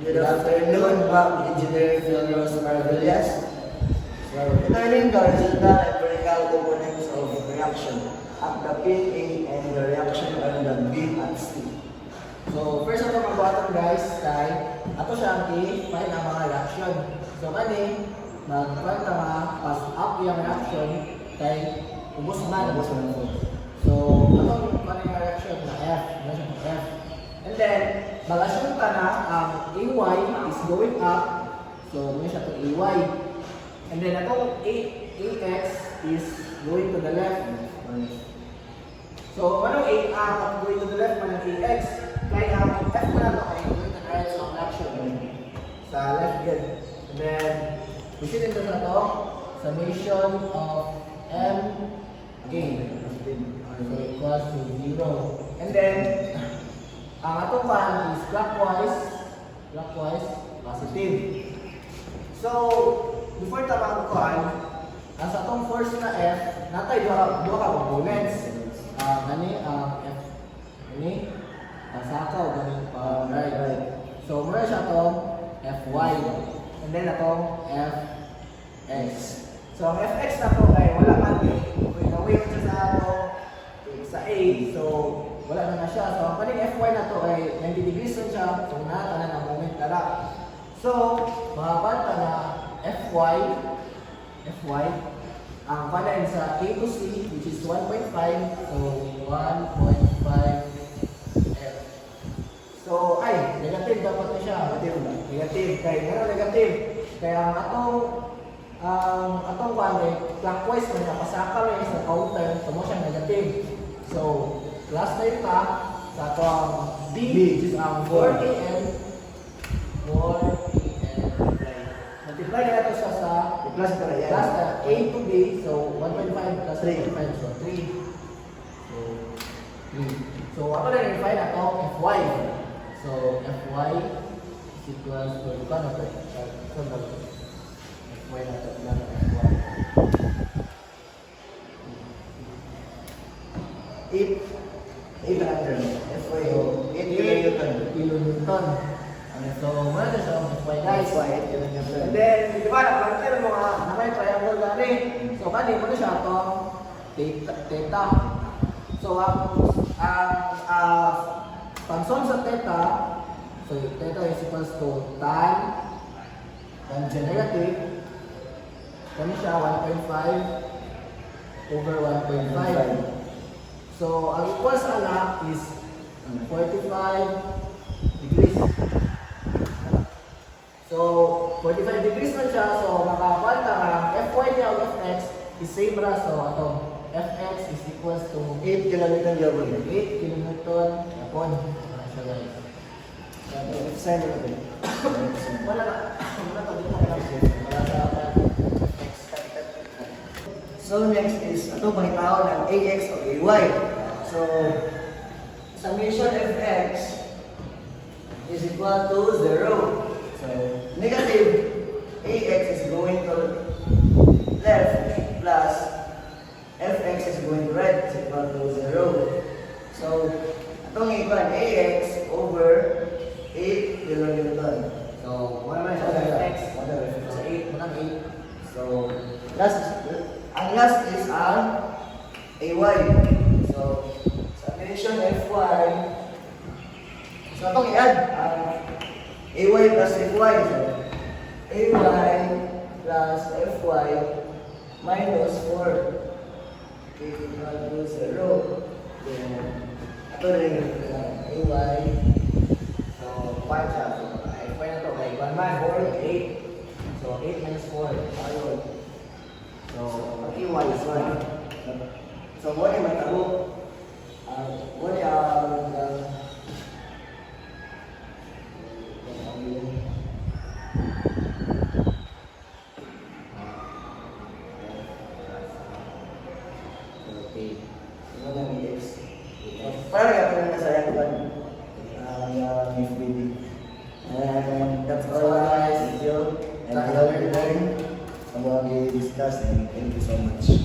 Good afternoon, Ma'am Engineer Philos Marvillas. So, learning the horizontal and vertical components of reaction at the PA and the reaction on the B at C. So, first ako magbuhaton guys, kay ato siya i-find ang mga reaction. So, kani, mag-find ka nga, pass up yung reaction, kay ubos man. So, atong kanina reaction na F, F. And then, mag-assume ka na ang AY is going up, so may siya to AY. And then, atong AX is going to the left. So, anong AR going to the left, manang AX? Kaya ang F ko na to ay going to the right of reaction sa left yun. And then, proceed into na to, summation of M A. So, equals to 0. And then, ang atong pan is clockwise, positive. So, before tamang kuan, ang sa atong force na F, natay duha ka components. F, sakaw, gani pa right. So, muna siya itong Fy. And then itong Fx. So, ang Fx na to ay wala man wave siya sa sa A. So, wala na siya. So, ang kaning Fy na to ay 90 degrees na siya. So, nakatanan ang moment tara. So, makapanta na Fy, ang panain sa A to C, which is 1.5. So, 1.5 F. So, ay, negative dapat na siya. Negative. Kaya nga negative. Kaya ang atong panain, clockwise na napasakal eh sa counter. So, mo siya negative. So, plus na yun pa sa itong B, which is ang 4kN. Multiply na ito siya sa plus na A to B. So, 1.5 plus 3.5. So, 3. So, 3. So, ako na rin-find na ito, Fy. So, Fy is equals to, ito na ito. Fy na ito, Fy. 800. Fy, 8 kilonewton. So, muna na siya ang Fy guys. And Then, then, di ba, napansin mo mga nakay triangle gani. So, kani mo na siya itong theta. So, ang pansol sa theta, so theta is equals to tan negative. Kani siya 1.5 over 1.5. So, ang equals ala is 45 degrees. So, 45 degrees na siya. So, makapalta ka, Fy niya o Fx is same ra. So, ito, Fx is equals to 8 kilonewton jabon. 8 kilonewton upon. Wala siya guys. Sign na natin. Wala na. Wala na. Wala sa Fx. So next is ito pangitao ng AX o AY. So summation Fx is equal to 0. So negative AX is going to left plus Fx is going to right is equal to 0. So itong equal AX over 8 kilonewton. So, wala na siya sa Fx. Sa 8. Munang 8. So ang last is ang AY. So, summation Fy. So, itong i-add ang AY plus Fy. So, AY plus Fy minus 4 equal to 0. Then, ito rin AY. So, 5 siya. So, Fy na ito. Kay 1 man, 4, 8. So, 8 minus 4. Ayun. So, Ang AY is 1. So, mo ay matabo. Mo ay okay. parang gagawin na sayang kan ang FBD. And that's all guys. Thank you. And I learned sa mga discuss and thank you so much.